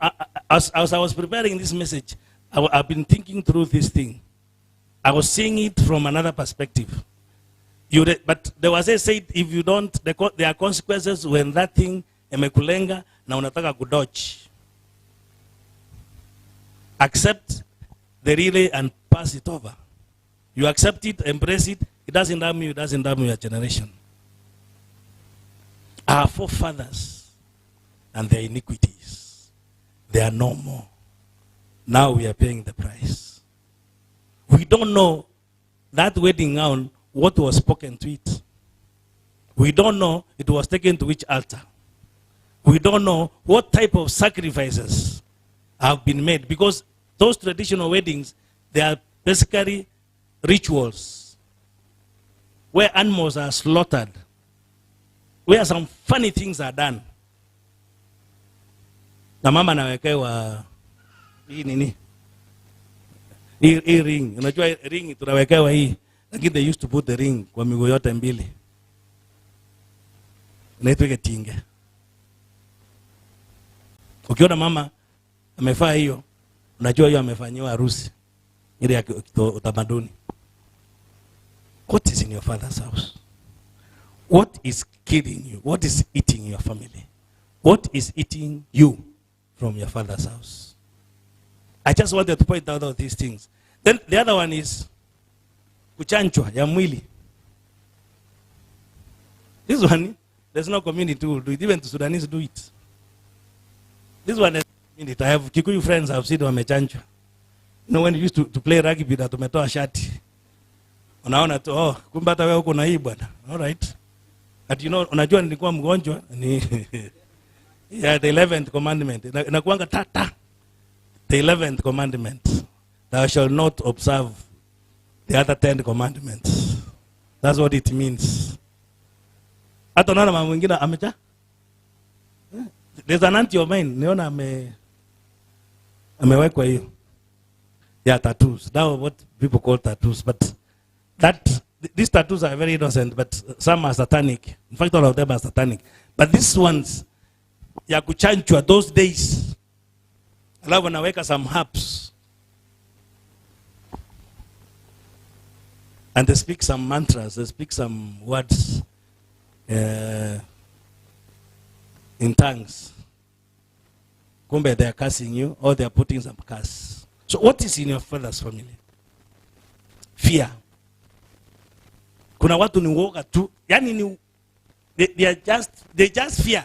as I was preparing this message, I've been thinking through this thing. I was seeing it from another perspective. But there was a said, if you don't, there are consequences when that thing emekulenga na unataka kudodge. Accept the relay and pass it over. You accept it, embrace it. It doesn't harm you, it doesn't harm your generation. Our forefathers and their iniquities, they are no more. Now we are paying the price. We don't know that wedding gown, what was spoken to it. We don't know it was taken to which altar. We don't know what type of sacrifices have been made, because those traditional weddings, they are basically rituals where animals are slaughtered, where some funny things are done. Na mama nawekewa hii nini? Hii ring. Unajua ring tunawekewa hii. Lakini they used to put the ring kwa miguu yote mbili. Inaitwa ketinge. Ukiona mama amefaa hiyo, unajua hiyo amefanyiwa harusi ile ya utamaduni. What is in your father's house? What is killing you? What is eating your family? What is eating you from your father's house? I just wanted to point out all these things. Then the other one is kuchanchwa ya mwili. This one, there's no community who do it. Even the Sudanese do it. This one, I have Kikuyu friends I've seen wamechanchwa. You know, when you used to play rugby, that umetoa shati. Unaona tu, kumbe hata wewe uko na hii bwana. All right. But you know, unajua nilikuwa mgonjwa ni Yeah, the 11th commandment. Inakuanga tata. The 11th commandment. Thou shalt not observe the other 10 commandments. That's what it means. Hata unaona mama mwingine amecha? There's an auntie of mine. Niona amewekwa hiyo. Yeah, tattoos. That was what people call tattoos. But these tattoos are very innocent, but some are satanic. In fact, all of them are satanic. But these ones, ya kuchanchwa those days. Alafu wanaweka some herbs. And they speak some mantras, they speak some words in tongues. Kumbe they are cursing you, or they are putting some curse. So what is in your father's family? Fear. Kuna watu ni woga tu. Yani ni, they just fear.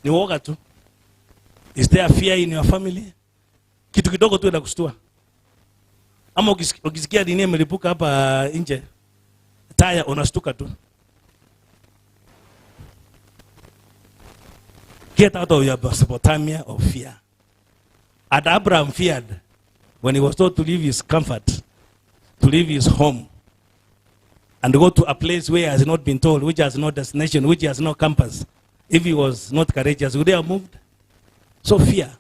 Ni woga tu. Is there fear in your family? Kitu kidogo tu inakushtua. Ama ukisikia nini imelipuka hapa nje, taya unastuka tu. Get out of your Mesopotamia of fear. And Abraham feared when he was told to leave his comfort, to leave his home, and go to a place where he has not been told, which has no destination, which has no compass. If he was not courageous, would he have moved? So fear.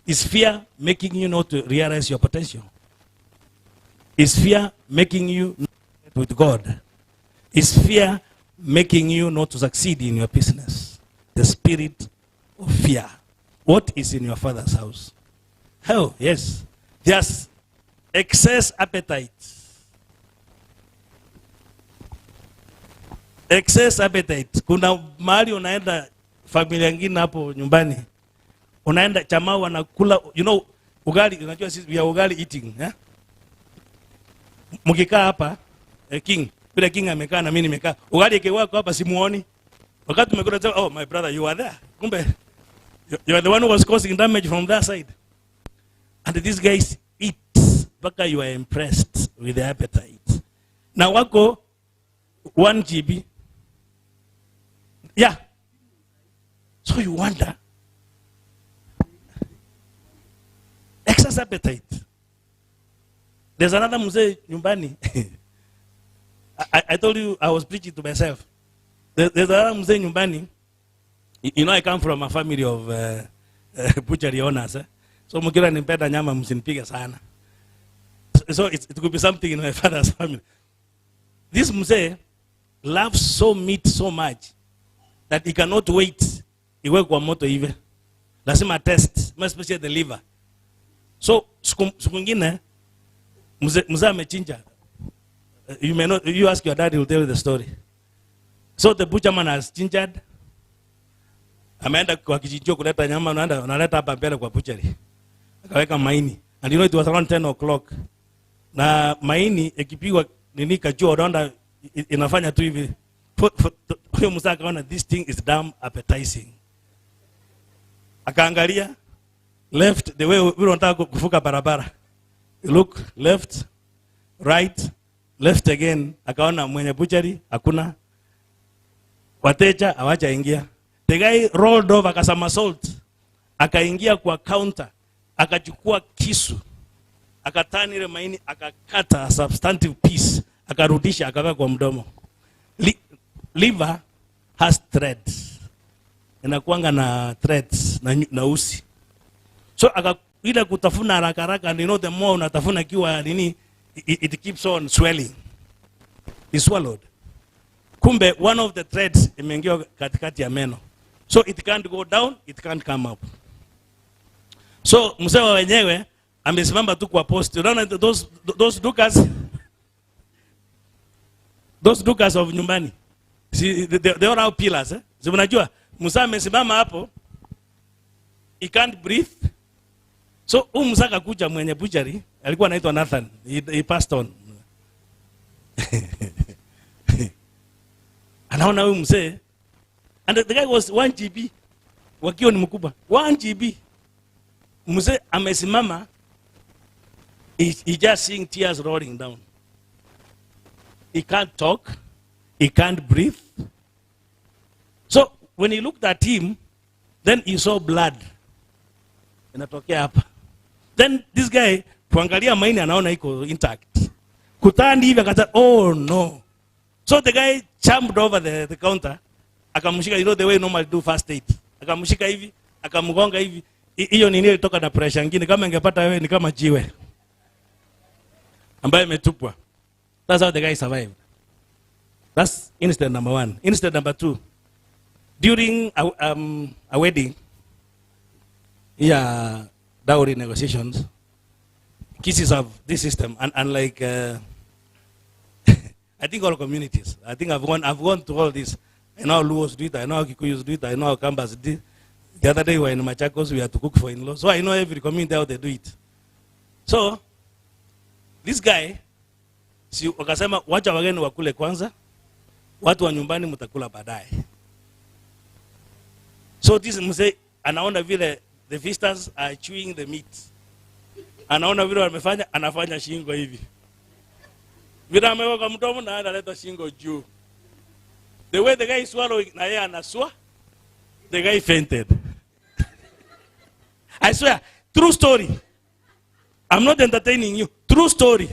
Is fear making you not to realize your potential? Is fear making you not with God? Is fear making you not to succeed in your business? The spirit of fear. What is in your father's house? Hell, yes. There's excess appetite. Excess appetite. Kuna mahali unaenda familia nyingine hapo nyumbani. Unaenda chama wanakula, you know, ugali, unajua sisi we are ugali eating, eh? Mkikaa hapa, King, bila King amekaa na mimi nimekaa. Ugali ikiwako hapa simuoni. Wakati tumekuwa tunasema, oh my brother, you are there. Kumbe you are the one who was causing damage from that side. And these guys eat mpaka you are impressed with the appetite. Na wako 1 GB. Yeah. So you wonder. Excess appetite. There's another mzee nyumbani. I told you I was preaching to myself. There's another mzee nyumbani. You know I come from a family of butchery owners. So mkiona nimpenda nyama msinipige sana. So it could be something in my father's family. This mzee loves so meat so much that he cannot wait. Iwe kwa moto hivi. Lazima test, especially the liver. So siku nyingine mzee amechinja. You may not, you ask your dad, he will tell you the story. So the butcherman has gingered. Ameenda kwa kijijio kuleta nyama, analeta hapa mbele kwa butchery. Akaweka maini. And you know it was around 10 o'clock. Na maini ikipigwa nini kajua unaona inafanya tu hivi. Huyo mzee akaona this thing is damn appetizing. Akaangalia left the way we unataka kuvuka barabara. You look left, right, left again. Akaona mwenye butchery hakuna. Wateja hawaja ingia. The guy rolled over akasomersault. Akaingia kwa counter. Akachukua kisu. Akatani ile maini akakata a substantive piece. Akarudisha akaweka kwa mdomo. Liver has threads. Inakuanga na threads na usi. So ile kutafuna haraka haraka, you know, the more unatafuna kiwa nini, it keeps on swelling. He swallowed. Kumbe one of the threads imeingia katikati ya meno. So it can't go down, it can't come up. So mzee wenyewe amesimama tu kwa post. Unaona those dukas of nyumbani. See, they all have pillars, eh? So unajua mzee amesimama hapo. He can't breathe. So mzee akakuja mwenye butchery, alikuwa anaitwa Nathan. He passed on. Anaona huyu mzee. And the guy was 1 GB. Wakio ni mkubwa. 1 GB. Mzee amesimama. He just seeing tears rolling down. He can't talk. He can't breathe. So when he looked at him, then he saw blood. Inatokea hapa. Then this guy, kuangalia maini anaona iko intact. Kutani hivi akata, oh no. So the guy jumped over the counter. Akamshika, you know the way normally do first aid. Akamshika hivi, akamgonga hivi. Hiyo nini ilitoka na pressure nyingine. Kama ingepata wewe ni kama jiwe ambaye imetupwa. That's how the guy survived. That's incident number 1. Incident number 2. During a wedding, dowry negotiations, K.H.C.C have this system, and unlike I think all communities. I think I've gone to all this. I know how Luos do it. I know how Kikuyus do it. I know how Kambas do it. The other day we were in Machakos, we had to cook for in-laws. So I know every community how they do it. So this guy, si wakasema wacha wageni wakule kwanza, watu wa nyumbani mtakula baadaye. So this mzee anaona vile the visitors are chewing the meat. Anaona vile wamefanya, anafanya shingo hivi. Vile ameweka mdomo na analeta shingo juu. The way the guy is swallowing, na yeye anaswa, the guy fainted. I swear, true story. I'm not entertaining you. True story.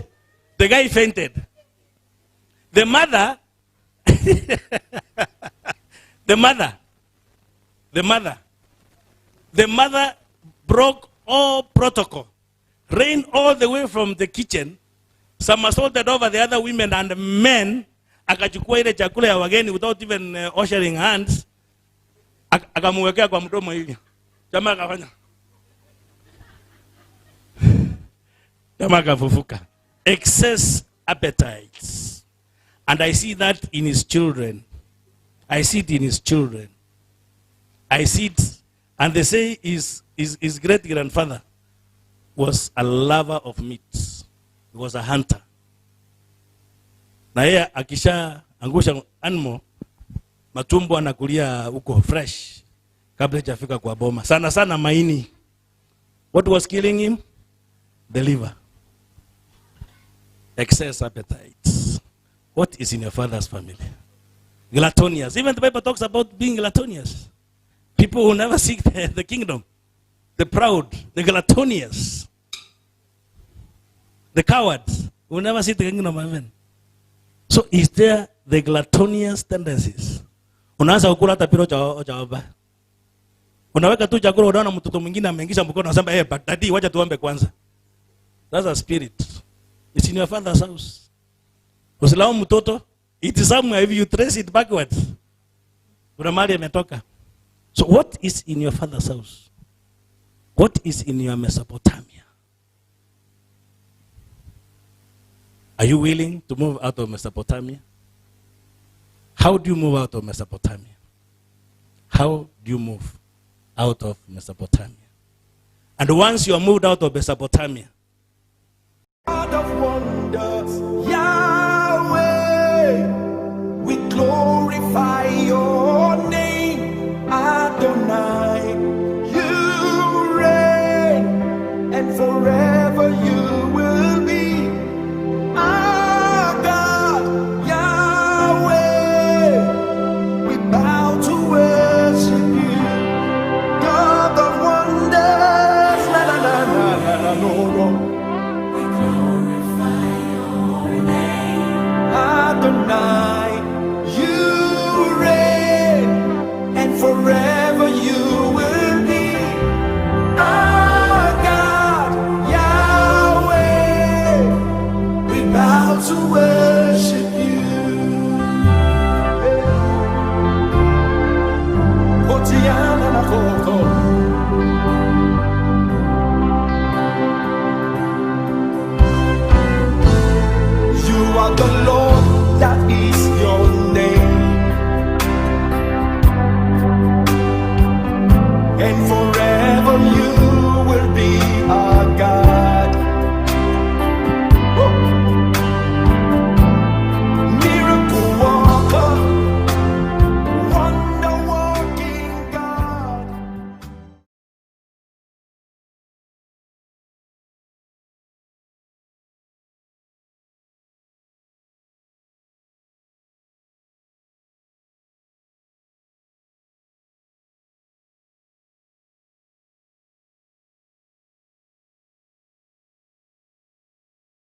The guy fainted. The mother, the mother broke all protocol, ran all the way from the kitchen, somersaulted over the other women and men, akachukua ile chakula ya wageni without even ushering hands, akamwekea kwa mdomo hivi. Jamaa akafanya. Jamaa akafufuka. Excess appetites. And I see that in his children. I see it in his children. I see it, and they say his great-grandfather was a lover of meat. He was a hunter. Na yeye akisha angusha animal, matumbo anakulia huko fresh kabla hajafika kwa boma. Sana sana maini. What was killing him? The liver. Excess appetites. What is in your father's family? Gluttonious. Even the Bible talks about being gluttonious. People who never seek the kingdom. The proud, the gluttonious. The cowards who never seek the kingdom of heaven. So is there the gluttonious tendencies? Unaanza kukula hata piro cha baba. Unaweka tu chakula, unaona mtoto mwingine ameingisha mkono anasema daddy wacha tuombe kwanza. That's a spirit. It's in your father's house. Usilaumu mtoto. It is somewhere if you trace it backwards. Kuna mahali imetoka. So what is in your father's house? What is in your Mesopotamia? Are you willing to move out of Mesopotamia? How do you move out of Mesopotamia? How do you move out of Mesopotamia? And once you are moved out of Mesopotamia, out of